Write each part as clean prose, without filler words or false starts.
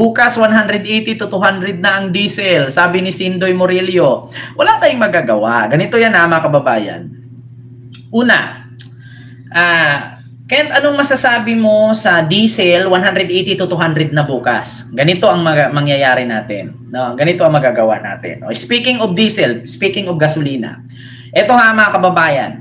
Bukas 180 to 200 na ang diesel, sabi ni Sindoy Morillo. Wala tayong magagawa. Ganito yan mga kababayan. Una, Kent, anong masasabi mo sa diesel 180 to 200 na bukas? Ganito ang mangyayari natin. No? Ganito ang magagawa natin. O, speaking of diesel, speaking of gasolina. Ito nga mga kababayan.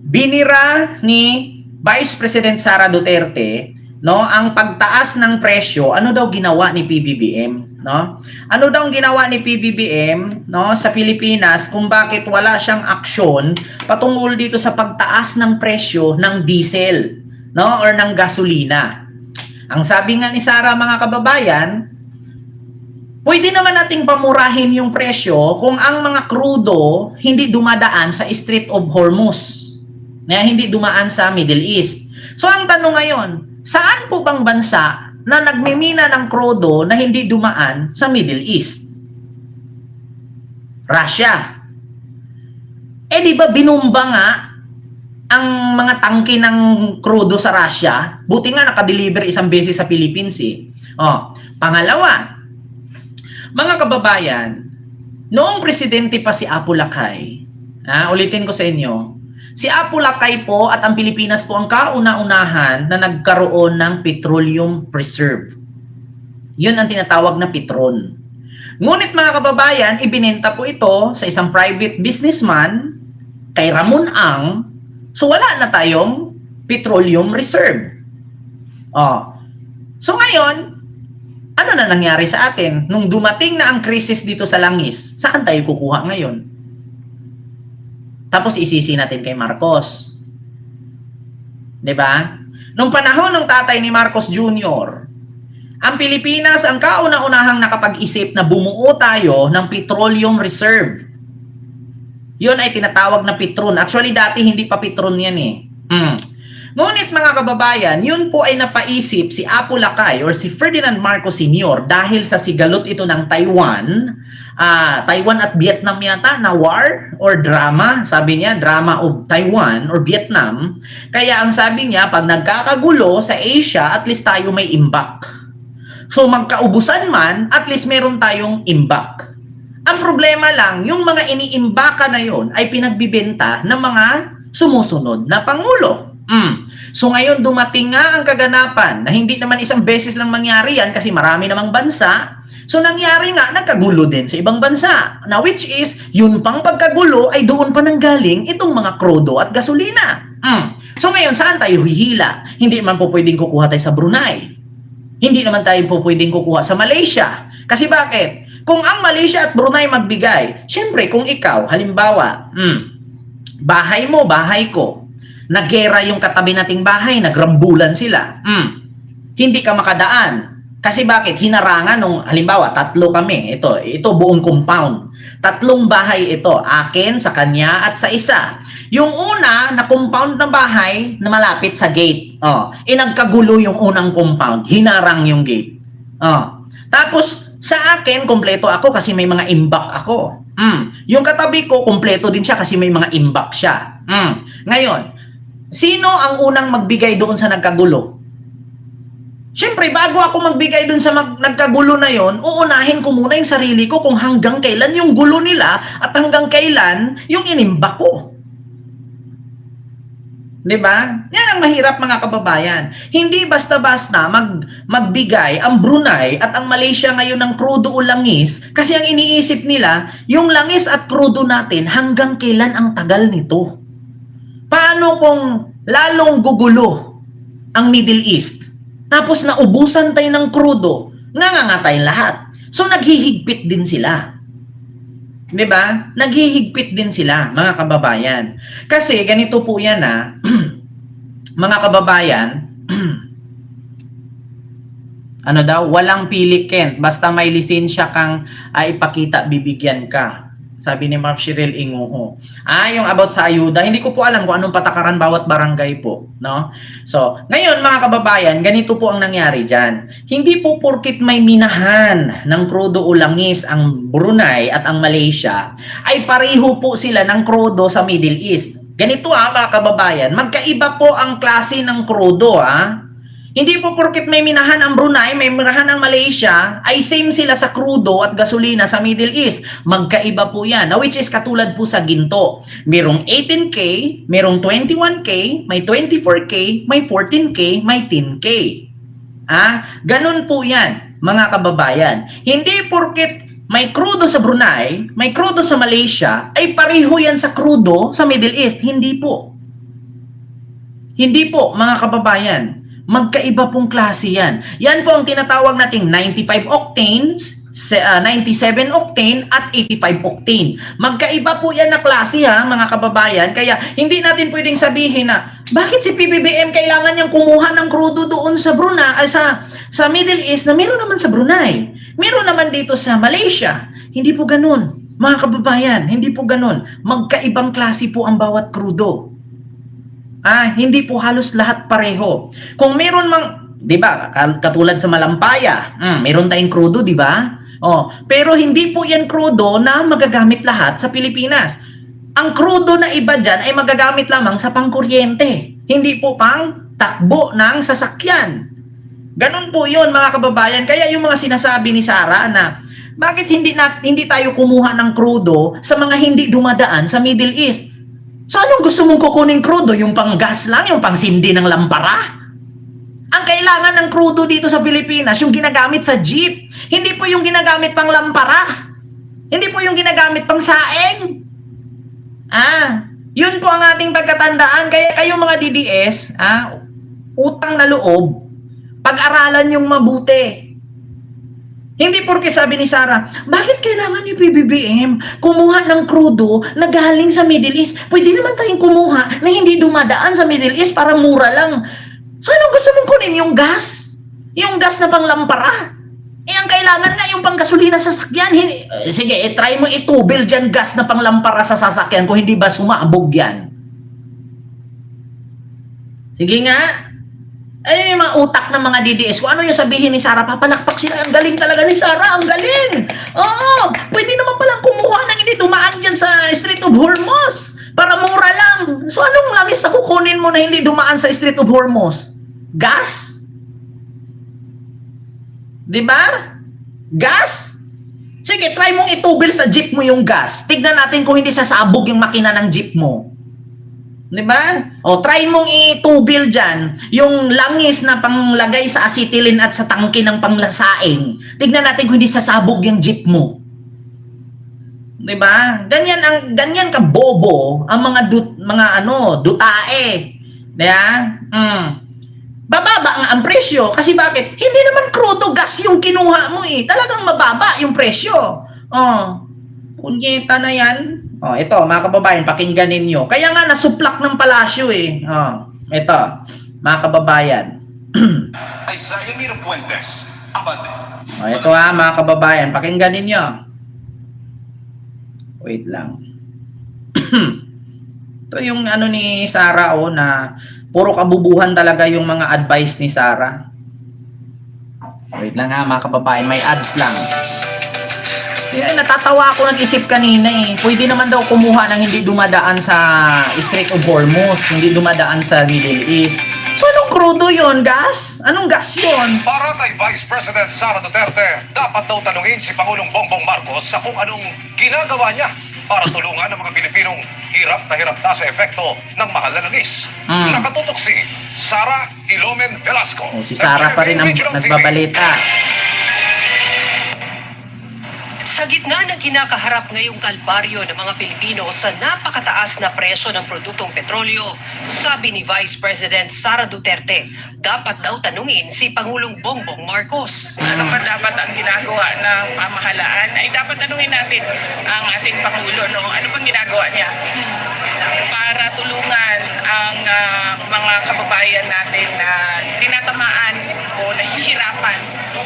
Binira ni Vice President Sara Duterte, no, ang pagtaas ng presyo. Ano daw ginawa ni PBBM, no? Ano daw ginawa ni PBBM, no, sa Pilipinas kung bakit wala siyang aksyon patungkol dito sa pagtaas ng presyo ng diesel, no, or ng gasolina. Ang sabi nga ni Sara mga kababayan, pwede naman nating pamurahin yung presyo kung ang mga krudo hindi dumadaan sa Strait of Hormuz, na hindi dumaan sa Middle East. So ang tanong ngayon, saan po bang bansa na nagmimina ng krudo na hindi dumaan sa Middle East? Russia. Eh di ba binumba nga ang mga tangke ng krudo sa Russia? Buti nga nakadeliver isang beses sa Philippines eh. Oh, pangalawa, mga kababayan, noong presidente pa si Apo Lakay, ulitin ko sa inyo, si Apo Lakay po at ang Pilipinas po ang kauna-unahan na nagkaroon ng petroleum reserve. Yun ang tinatawag na Petron. Ngunit mga kababayan, ibinenta po ito sa isang private businessman, kay Ramon Ang, so wala na tayong petroleum reserve. Oh. So ngayon, ano na nangyari sa atin? Nung dumating na ang krisis dito sa langis, saan tayo kukuha ngayon? Tapos isisi natin kay Marcos. 'Di ba? Nung panahon ng tatay ni Marcos Jr., ang Pilipinas ang kauna-unahang nakapag-isip na bumuo tayo ng petroleum reserve. 'Yun ay tinatawag na Petron. Actually dati hindi pa Petron 'yan eh. Ngunit mga kababayan, yun po ay napaisip si Apo Lakay or si Ferdinand Marcos Sr. dahil sa sigalot ito ng Taiwan, Taiwan at Vietnam yata na war or drama, sabi niya, drama of Taiwan or Vietnam. Kaya ang sabi niya, pag nagkakagulo sa Asia, at least tayo may imbak. So magkaubusan man, at least meron tayong imbak. Ang problema lang, yung mga iniimbaka na yon ay pinagbibenta ng mga sumusunod na pangulo. So ngayon dumating nga ang kaganapan na hindi naman isang beses lang mangyari yan kasi marami namang bansa. So nangyari nga, nagkagulo din sa ibang bansa. Now which is, yun pang pagkagulo ay doon pa nanggaling itong mga krudo at gasolina. So ngayon, saan tayo hihila? Hindi naman po pwedeng kukuha tayo sa Brunei. Hindi naman tayo po pwedeng kukuha sa Malaysia. Kasi bakit? Kung ang Malaysia at Brunei magbigay, syempre kung ikaw, halimbawa, bahay mo, bahay ko, naggera yung katabi nating bahay, nagrambulan sila. Hindi ka makadaan. Kasi bakit? Hinarangan nung, halimbawa, tatlo kami. Ito buong compound. Tatlong bahay ito. Akin, sa kanya, at sa isa. Yung una, na compound na bahay, na malapit sa gate. Nagkagulo yung unang compound. Hinarang yung gate. Tapos, sa akin, kompleto ako kasi may mga imbak ako. Yung katabi ko, kompleto din siya kasi may mga imbak siya. Ngayon, sino ang unang magbigay doon sa nagkagulo? Siyempre, bago ako magbigay doon sa nagkagulo na yon, uunahin ko muna yung sarili ko kung hanggang kailan yung gulo nila at hanggang kailan yung inimbak ko. Diba? Yan ang mahirap mga kababayan. Hindi basta-basta magbigay ang Brunei at ang Malaysia ngayon ng krudo o langis kasi ang iniisip nila, yung langis at krudo natin hanggang kailan ang tagal nito. Paano kung lalong gugulo ang Middle East? Tapos naubusan tayo ng krudo, nangangatay lahat. So naghihigpit din sila. 'Di ba? Naghihigpit din sila, mga kababayan. Kasi ganito po 'yan mga kababayan, ano daw, walang pili Kent, basta may lisensya kang ipakita, bibigyan ka. Sabi ni Mark Cheryl Inguho. Yung about sa ayuda, hindi ko po alam kung anong patakaran bawat barangay po, no? So, ngayon mga kababayan, ganito po ang nangyari diyan. Hindi po porkit may minahan ng krudo o langis ang Brunei at ang Malaysia, ay pareho po sila ng krudo sa Middle East. Ganito mga kababayan, magkaiba po ang klase ng krudo Hindi po porket may minahan ang Brunei, may minahan ang Malaysia, ay same sila sa krudo at gasolina sa Middle East. Magkaiba po yan. Now, which is katulad po sa ginto. Merong 18K, merong 21K, may 24K, may 14K, may 10K. Ganun po yan, mga kababayan. Hindi porket may krudo sa Brunei, may krudo sa Malaysia, ay pareho yan sa krudo sa Middle East. Hindi po. Hindi po, mga kababayan. Magkaiba pong klase yan. Yan po ang tinatawag nating 95 octane, 97 octane, at 85 octane. Magkaiba po yan na klase ha, mga kababayan. Kaya hindi natin pwedeng sabihin na bakit si PBBM kailangan niyang kumuha ng crudo doon sa Brunei, sa Middle East na meron naman sa Brunei. Meron naman dito sa Malaysia. Hindi po ganun, mga kababayan. Hindi po ganun. Magkaibang klase po ang bawat crudo. Hindi po halos lahat pareho. Kung meron mang, 'di ba, katulad sa Malampaya, meron tayong crudo, 'di ba? Pero hindi po 'yan crudo na magagamit lahat sa Pilipinas. Ang crudo na iba diyan ay magagamit lamang sa pangkuryente, hindi po pang takbo ng sasakyan. Ganun po 'yon, mga kababayan. Kaya yung mga sinasabi ni Sara na bakit hindi tayo kumuha ng crudo sa mga hindi dumadaan sa Middle East? So anong gusto mong kukunin crudo? Yung pang gas lang? Yung pang sindi ng lampara? Ang kailangan ng crudo dito sa Pilipinas, yung ginagamit sa jeep. Hindi po yung ginagamit pang lampara. Hindi po yung ginagamit pang saeng. Yun po ang ating pagkatandaan. Kaya kayong mga DDS, utang na loob, pag-aralan yung mabuti. Hindi porke sabi ni Sara, bakit kailangan ni PBBM kumuha ng crudo na galing sa Middle East? Pwede naman tayong kumuha na hindi dumadaan sa Middle East para mura lang. So anong gusto mong kunin? Yung gas? Yung gas na panglampara? Ang kailangan nga yung panggasolina sa sasakyan. Sige, try mo itubil dyan gas na panglampara sa sasakyan kung hindi ba sumabog yan. Sige nga. Yung mga utak ng mga DDS, kung ano yung sabihin ni Sara, papalakpak sila. Ang galing talaga ni Sara, ang galing. Pwede naman palang kumuha ng hindi dumaan dyan sa Strait of Hormuz para mura lang. So anong langis na kukunin mo na hindi dumaan sa Strait of Hormuz? Gas? Diba? Gas? Sige, try mong itubil sa jeep mo yung gas. Tignan natin kung hindi sasabog yung makina ng jeep mo. Diba? Try mong itubil dyan yung langis na panglagay sa acetylene at sa tangke ng panglasaing. Tignan natin kung hindi sasabog yung jeep mo. Diba? Ganyan ka bobo ang mga dutae. Diba? Bababa ang presyo. Kasi bakit? Hindi naman crudo gas yung kinuha mo eh. Talagang mababa yung presyo. Punyeta na yan. Ito, mga kababayan, pakinggan ninyo. Kaya nga, nasuplak ng palasyo eh. Ito, mga kababayan. Isaiah Miro Fuentes, Abante. Ito mga kababayan, pakinggan ninyo. Wait lang. Ito yung ano ni Sara na puro kabubuhan talaga yung mga advice ni Sara. Wait lang mga kababayan, may ads lang. Natatawa ako, nag-isip kanina eh. Pwede naman daw kumuha ng hindi dumadaan sa Strait of Hormuz, hindi dumadaan sa Middle East. So anong crudo yon, gas? Anong gas yon? Para kay Vice President Sara Duterte, dapat daw tanungin si Pangulong Bongbong Marcos sa kung anong ginagawa niya para tulungan ang mga Pilipinong hirap na sa epekto ng mahal na langis. Nakatutok si Sara Ilomen Velasco. Si Sara pa rin ang nagbabalita. Sa gitna ng kinakaharap ngayong kalbaryo ng mga Pilipino sa napakataas na presyo ng produktong petrolyo, sabi ni Vice President Sara Duterte, dapat daw tanungin si Pangulong Bongbong Marcos. Ano ba dapat ang ginagawa ng pamahalaan? Ay dapat tanungin natin ang ating Pangulo. Ano bang ginagawa niya para tulungan ang mga kababayan natin na tinatamaan o nahihirapan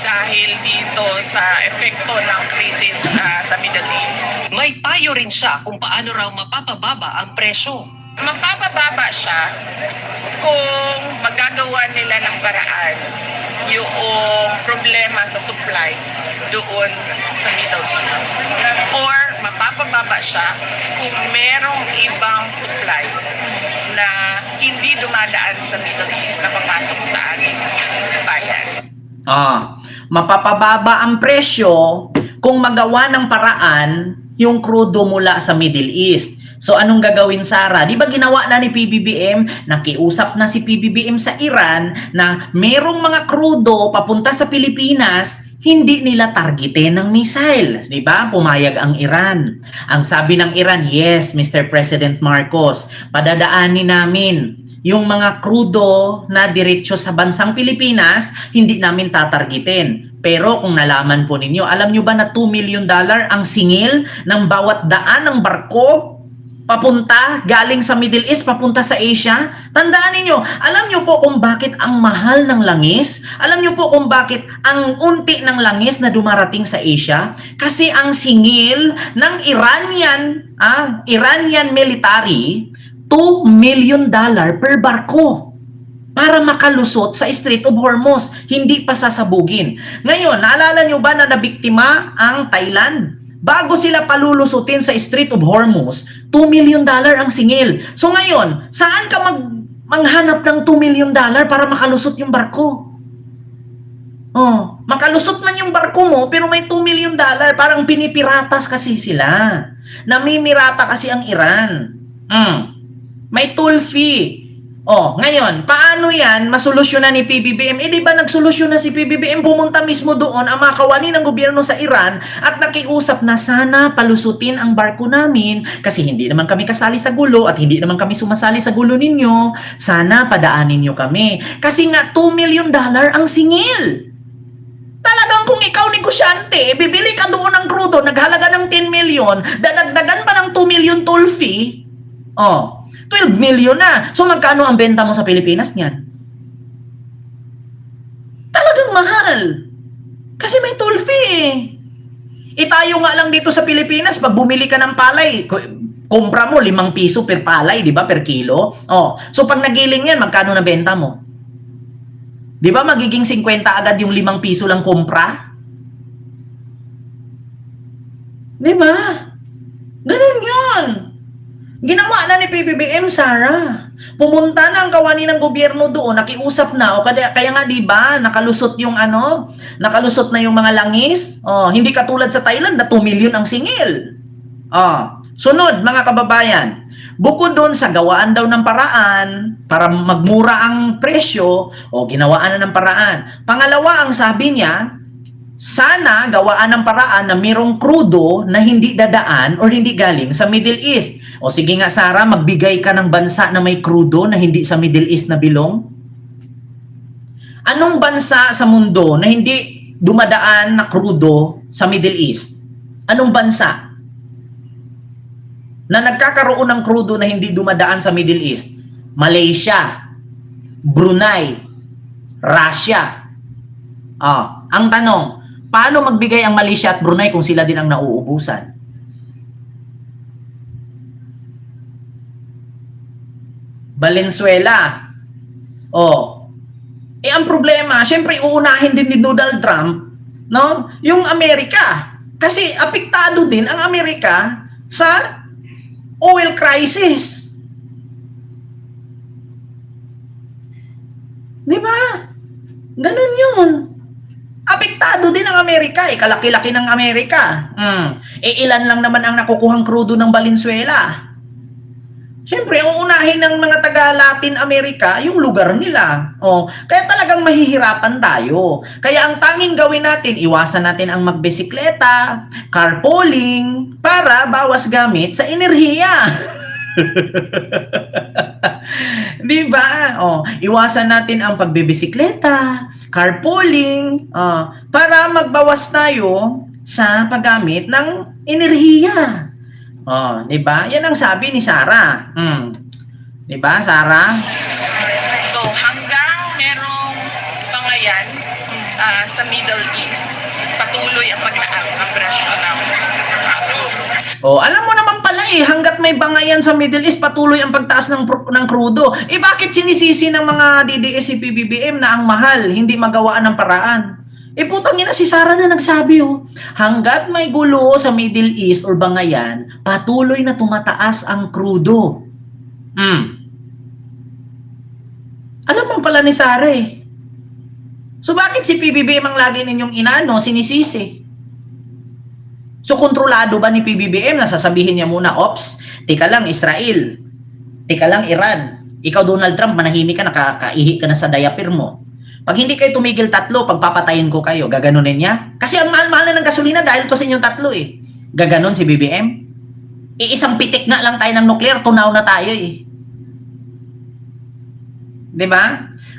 dahil dito sa epekto ng krisis sa Middle East. May payo rin siya kung paano raw mapapababa ang presyo. Mapapababa siya kung magagawa nila ng paraan yung problema sa supply doon sa Middle East. Or mapapababa siya kung merong ibang supply na hindi dumadaan sa Middle East na papasok sa ating bayan. Mapapababa ang presyo kung magawa ng paraan yung krudo mula sa Middle East. So anong gagawin, Sara? Di ba ginawa na ni PBBM? Nakiusap na si PBBM sa Iran na merong mga krudo papunta sa Pilipinas, hindi nila targetin ng missile. Di ba? Pumayag ang Iran. Ang sabi ng Iran, yes, Mr. President Marcos, padadaanin namin yung mga krudo na diretso sa bansang Pilipinas, hindi namin tatargetin. Pero kung nalaman po ninyo, alam nyo ba na $2 million ang singil ng bawat daan ng barko papunta, galing sa Middle East, papunta sa Asia? Tandaan ninyo, alam nyo po kung bakit ang mahal ng langis? Alam nyo po kung bakit ang unti ng langis na dumarating sa Asia? Kasi ang singil ng Iranian military, $2 million per barko para makalusot sa Strait of Hormuz, hindi pa sasabugin. Ngayon, naalala nyo ba na nabiktima ang Thailand? Bago sila palulusutin sa Strait of Hormuz, $2 million ang singil. So ngayon, saan ka manghanap ng $2 million para makalusot yung barko? Makalusot man yung barko mo, pero may $2 million, parang pinipiratas kasi sila. Namimirata kasi ang Iran. May toll fee. Ngayon, paano yan masolusyonan ni PBBM? Di ba nagsolusyon na si PBBM, pumunta mismo doon ang mga kawani ng gobyerno sa Iran at nakiusap na sana palusutin ang barko namin kasi hindi naman kami kasali sa gulo at hindi naman kami sumasali sa gulo ninyo. Sana padaanin nyo kami. Kasi nga $2 million ang singil. Talagang kung ikaw negosyante, bibili ka doon ng krudo, naghalaga ng 10 million, dadagdagan pa ng 2 million toll fee, 12 million na. So magkano ang benta mo sa Pilipinas niyan? Talagang mahal. Kasi may toll fee. Tayo nga lang dito sa Pilipinas, pag bumili ka ng palay, kumpra mo 5 piso per palay, di ba? Per kilo. So pag nagiling yan, magkano na benta mo? Di ba magiging 50 agad yung 5 piso lang kumpra? Di ba? Ganun yun. Ginawa na ni PBBM, Sara. Pumunta na ang kawani ng gobyerno doon, nakiusap na. Kaya nga 'di ba, nakalusot yung nakalusot na yung mga langis. Hindi katulad sa Thailand na 2 million ang singil. Sunod, mga kababayan. Bukod doon sa gawaan daw ng paraan para magmura ang presyo, ginawaan na ng paraan. Pangalawa, ang sabi niya, sana gawaan ng paraan na mayroong krudo na hindi dadaan or hindi galing sa Middle East. Sige nga, Sara, magbigay ka ng bansa na may krudo na hindi sa Middle East na bilong? Anong bansa sa mundo na hindi dumadaan na krudo sa Middle East? Anong bansa na nagkakaroon ng krudo na hindi dumadaan sa Middle East? Malaysia, Brunei, Russia. Ang tanong, paano magbigay ang Malaysia at Brunei kung sila din ang nauubusan? Valenzuela. Ang problema, syempre uunahin din ni Donald Trump, no? Yung Amerika. Kasi apektado din ang Amerika sa oil crisis. Di ba? Ganun yun. Apektado din ang Amerika. Kalaki-laki ng Amerika. Ilan lang naman ang nakukuhang krudo ng Valenzuela. Siyempre, ang unahin ng mga taga-Latin America, yung lugar nila. Kaya talagang mahihirapan tayo. Kaya ang tanging gawin natin, iwasan natin ang magbisikleta, carpooling, para bawas gamit sa enerhiya. Di ba? Iwasan natin ang pagbibisikleta, carpooling, para magbawas tayo sa paggamit ng enerhiya. Di ba? Yan ang sabi ni Sara. Di ba, Sara? So hanggang merong bangayan sa Middle East, patuloy ang pagtaas ng presyo ng crudo. Alam mo naman pala hanggat may bangayan sa Middle East, patuloy ang pagtaas ng krudo. Bakit sinisisi ng mga DDS si PBBM na ang mahal, hindi magawaan ng paraan? Putang ina, si Sara na nagsabi, hanggat may gulo sa Middle East or bangayan, patuloy na tumataas ang krudo. Alam mo pala ni Sara eh. So bakit si PBBM ang lagi ninyong inaano, sinisisi? So kontrolado ba ni PBBM na sasabihin niya muna, ops, tika lang Israel, tika lang Iran, ikaw Donald Trump, manahimik ka, nakakaihi ka na sa diaper mo. Pag hindi kayo tumigil tatlo, pagpapatayin ko kayo, gaganunin niya? Kasi ang mahal-mahal na ng gasolina dahil to sa inyong tatlo eh. Gaganon si BBM? Isang pitik nga lang tayo ng nuclear, tunaw na tayo eh. Diba?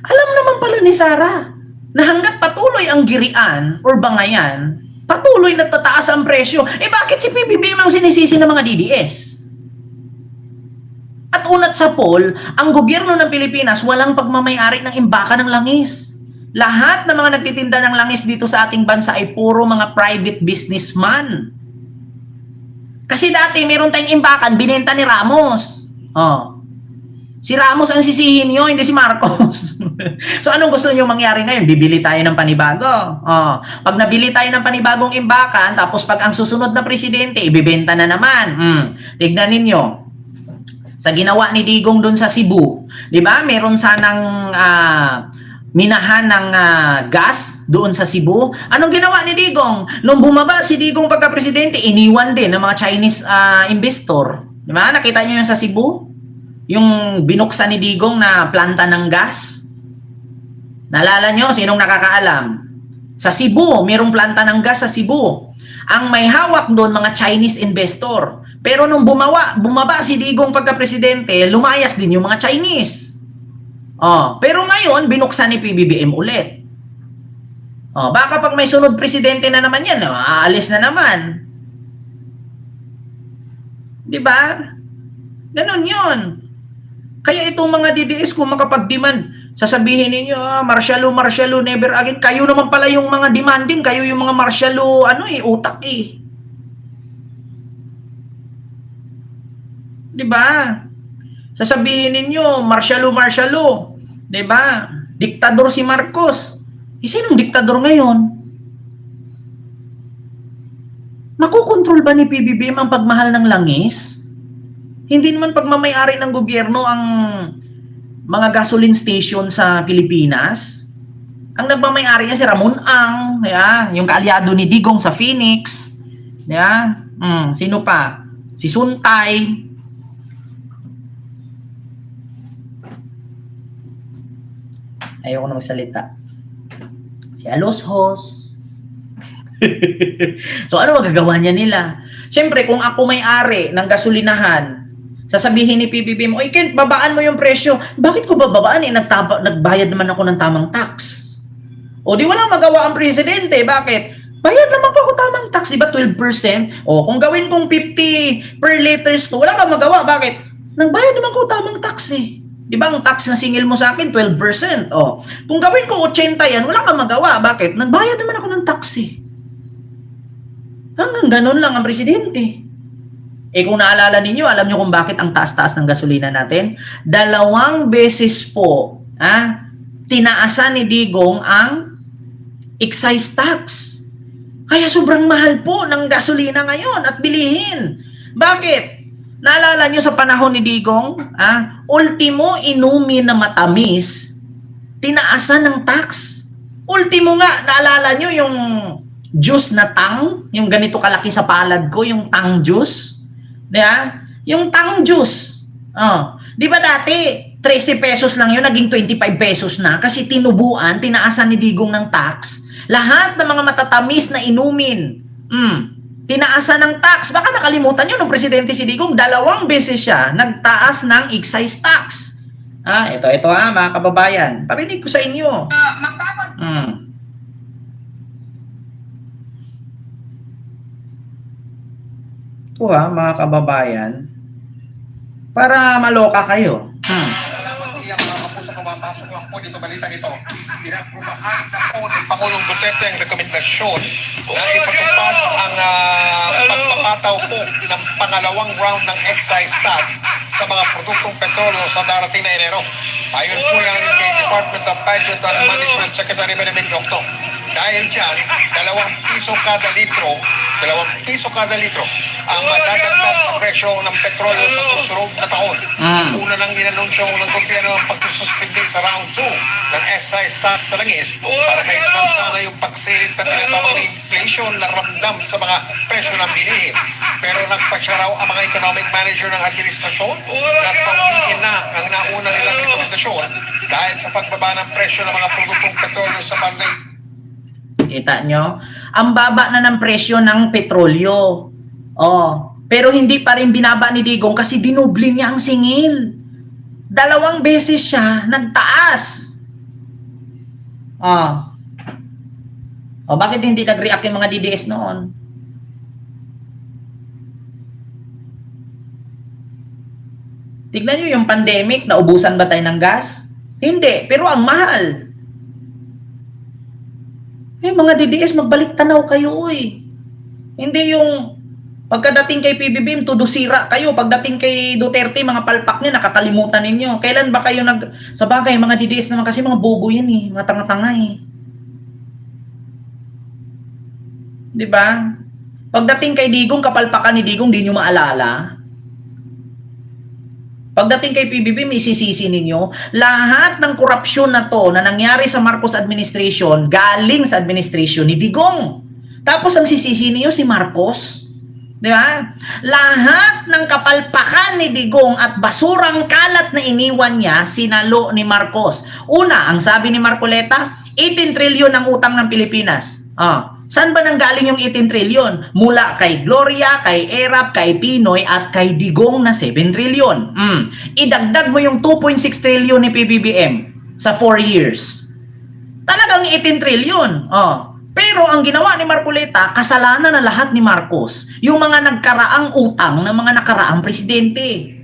Alam naman pala ni Sara na hanggat patuloy ang girian or bangayan, patuloy na tataas ang presyo. Eh bakit si PBBM ang sinisisi ng mga DDS? At unat sa poll, ang gobyerno ng Pilipinas walang pagmamayari ng imbaka ng langis. Lahat ng mga nagtitinda ng langis dito sa ating bansa ay puro mga private businessman. Kasi dati meron tayong imbakan, binenta ni Ramos. Oh. Si Ramos ang sisihin nyo, hindi si Marcos. So anong gusto nyo mangyari ngayon? Bibili tayo ng panibago. Oh. Pag nabili tayo ng panibagong imbakan, tapos pag ang susunod na presidente, ibibenta na naman. Tignan ninyo. Sa ginawa ni Digong dun sa Cebu, di ba? Meron sanang minahan ng gas doon sa Cebu. Anong ginawa ni Digong? Nung bumaba si Digong pagka-presidente, iniwan din ng mga Chinese investor. Di ba? Nakita nyo yung sa Cebu? Yung binuksan ni Digong na planta ng gas? Naalala nyo? Sinong nakakaalam? Sa Cebu, mayroong planta ng gas sa Cebu. Ang may hawak doon, mga Chinese investor. Pero nung bumaba si Digong pagka-presidente, lumayas din yung mga Chinese. Pero ngayon, binuksan ni PBBM ulit. Baka pag may sunod presidente na naman yan, aalis na naman. Diba? Ganon yun. Kaya itong mga DDS kung makapag-demand, sasabihin ninyo, martial law, never again. Kayo naman pala yung mga demanding, kayo yung mga martial law, utak eh. Diba? Sasabihin ninyo, martial law. Diba? Diktador si Marcos. Sinong diktador ngayon? Makukontrol ba ni PBBM ang pagmahal ng langis? Hindi naman pagmamayari ng gobyerno ang mga gasoline station sa Pilipinas. Ang nagmamayari niya si Ramon Ang, yung kaalyado ni Digong sa Phoenix. Sino pa? Si Suntay. Ayoko na magsalita. Si Aloshos. So ano magagawa niya nila? Siyempre, kung ako may-ari ng gasolinahan, sasabihin ni PBBM, oy Kent, babaan mo yung presyo. Bakit ko bababaan? Nagbayad naman ako ng tamang tax. O di walang magawa ang presidente. Bakit? Bayad naman ko ako tamang tax. Diba 12%? O kung gawin kong 50 per liters to, wala kang magawa. Bakit? Nagbayad naman ko tamang tax eh. Diba ang tax na singil mo sa akin, 12%. O, kung gawin ko 80 yan, wala kang magawa. Bakit? Nagbayad naman ako ng tax eh. Hanggang ganun lang ang presidente. Kung naalala ninyo, alam nyo kung bakit ang taas-taas ng gasolina natin? 2 beses po, tinaasan ni Digong ang excise tax. Kaya sobrang mahal po ng gasolina ngayon at bilihin. Bakit? Naalala nyo sa panahon ni Digong, ultimo inumin na matamis, tinaasan ng tax. Ultimo nga, naalala nyo yung juice na tang, yung ganito kalaki sa palad ko, yung tang juice. Diba? Yung tang juice. Di ba dati, 13 pesos lang yun, naging 25 pesos na kasi tinubuan, tinaasan ni Digong ng tax. Lahat ng mga matatamis na inumin, tinaasan ng tax. Baka nakalimutan nyo, nung presidente si Digong, 2 beses siya nagtaas ng excise tax. Ito mga kababayan. Parinig ko sa inyo. Ito mga kababayan. Para maloka kayo. Pumapasok lang po dito balitang ito. Pinagrumahan na po ng Pangulong Duterte ang rekomendasyon na ipatupad ang pagpapataw po ng pangalawang round ng excise tax sa mga produktong petrolyo sa darating na Enero. Ayon po yan kay Department of Budget and Management Secretary Benjamin Docto. Dahil dyan, 2 piso kada litro ang madadagdag sa presyo ng petrolyo sa susunod na taon. Una nang inanunsyo ng gobyerno ang pagsususpindi sa round 2 ng excise tax sa langis para may sana yung pagsilid ng tinatawag na inflation na ramdam sa mga presyo ng bilihin. Pero nagpasya raw ang mga economic manager ng administrasyon na pauwiin na ang nauna nilang rekomendasyon dahil sa pagbaba ng presyo ng mga produktong petrolyo sa banday. Kita nyo? Ang baba na ng presyo ng petrolyo. Oh, pero hindi pa rin binaba ni Digong kasi dinubli niya ang singil. 2 beses siya nagtaas. Oh. Oh, bakit hindi nag-react yung mga DDS noon? Tignan nyo yung pandemic, naubusan ba tayo ng gas? Hindi, pero ang mahal. Mga DDS, magbalik tanaw kayo, uy. Hindi yung pagkadating kay PBBM, tudusira kayo. Pagdating kay Duterte, mga palpak niya, nakakalimutan ninyo. Kailan ba kayo sa bagay, mga DDS naman kasi mga bobo yan eh. Mga tanga-tanga eh. Diba? Pagdating kay Digong, kapalpakan ni Digong, di nyo maalala. Pagdating kay PBBM, isisisi ninyo, lahat ng korupsyon na to na nangyari sa Marcos administration, galing sa administration ni Digong. Tapos ang sisisi niyo si Marcos. Di ba? Lahat ng kapalpakan ni Digong at basurang kalat na iniwan niya, sinalo ni Marcos. Una, ang sabi ni Marcoleta, 18 trilyon ang utang ng Pilipinas. Saan ba nanggaling yung 18 trilyon? Mula kay Gloria, kay Erap, kay Pinoy, at kay Digong na 7 trilyon. Idagdag mo yung 2.6 trilyon ni PBBM sa 4 years. Talagang 18 trilyon. Pero ang ginawa ni Marcoleta, kasalanan na lahat ni Marcos. Yung mga nagkaraang utang ng mga nakaraang presidente.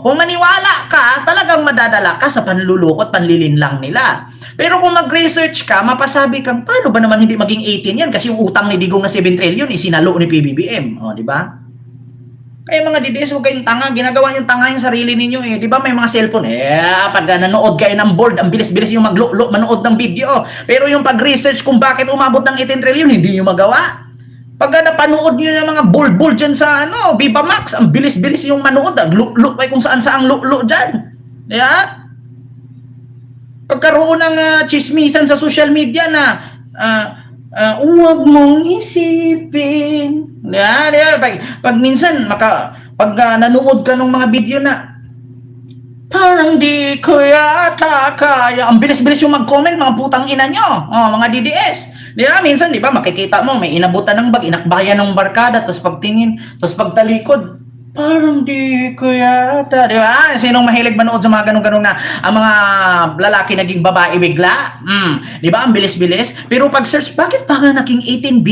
Kung maniwala ka, talagang madadala ka sa panlulukot, panlilinlang nila. Pero kung mag-research ka, mapasabi kang, paano ba naman hindi maging 18 yan? Kasi yung utang ni Digong na 7 trillion, isinalo ni PBBM. Di ba? Kaya mga DDS, huwag kayong tanga. Ginagawa yung tanga yung sarili ninyo eh. Di ba may mga cellphone? Pag nanood kayo ng board, ang bilis-bilis yung manood ng video. Pero yung pag-research kung bakit umabot ng 18 trillion, hindi nyo magawa. Pag napanood nyo yung mga bold dyan sa Viva Max, ang bilis-bilis yung manood. Lulo kung saan-saang lulo dyan. Yeah? Pagkaroon ng chismisan sa social media na huwag mong isipin. Yeah? Pag minsan, pag nanood ka ng mga video na parang di ko yata kaya. Ang bilis-bilis yung mag-comment, mga putang ina nyo. Mga DDS. Di ba? Minsan, di ba, makikita mo, may inabutan ng bag, inakbayan ng barkada, tapos pagtingin, tapos pagtalikod, parang di ko yata. Di ba? Sinong mahilig manood sa mga ganun-ganun na ang mga lalaki naging babae bigla? Di ba? Ang bilis-bilis. Pero pag-search, bakit pa nga naging 18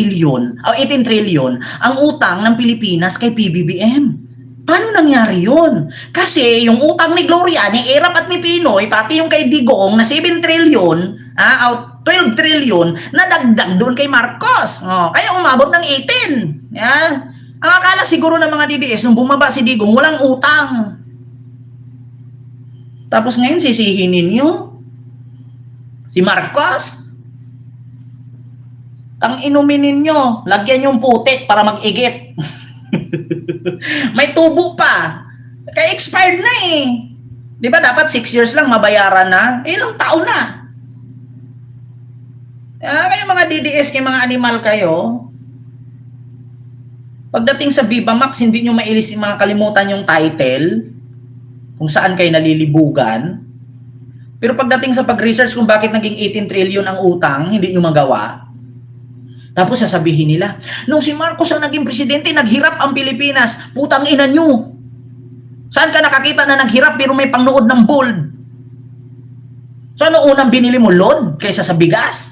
trillion ang utang ng Pilipinas kay PBBM? Paano nangyari yun? Kasi yung utang ni Gloria, ni Erap at ni Pinoy, pati yung kay Digong na 7 trillion, 12 trillion, nadagdag doon kay Marcos. Kaya umabot ng 18. Ang akala siguro ng mga DDS, nung bumaba si Digong, walang utang. Tapos ngayon, sisihin ninyo si Marcos. Tang-inumin ninyo, lagyan yung putik para mag-igit. May tubo pa. Kaya expired na eh. Di ba dapat 6 years lang mabayaran na? Ilang taon na. Kaya mga DDS, kaya mga animal kayo, pagdating sa Viva Max, hindi nyo mailis yung mga kalimutan yung title, kung saan kayo nalilibugan. Pero pagdating sa pag-research kung bakit naging 18 trillion ang utang, hindi nyo magawa. Tapos sasabihin nila, nung si Marcos ang naging presidente, naghirap ang Pilipinas. Putang ina nyo. Saan ka nakakita na naghirap pero may pangnood ng bold? So ano unang binili mo? Load kaysa sa bigas?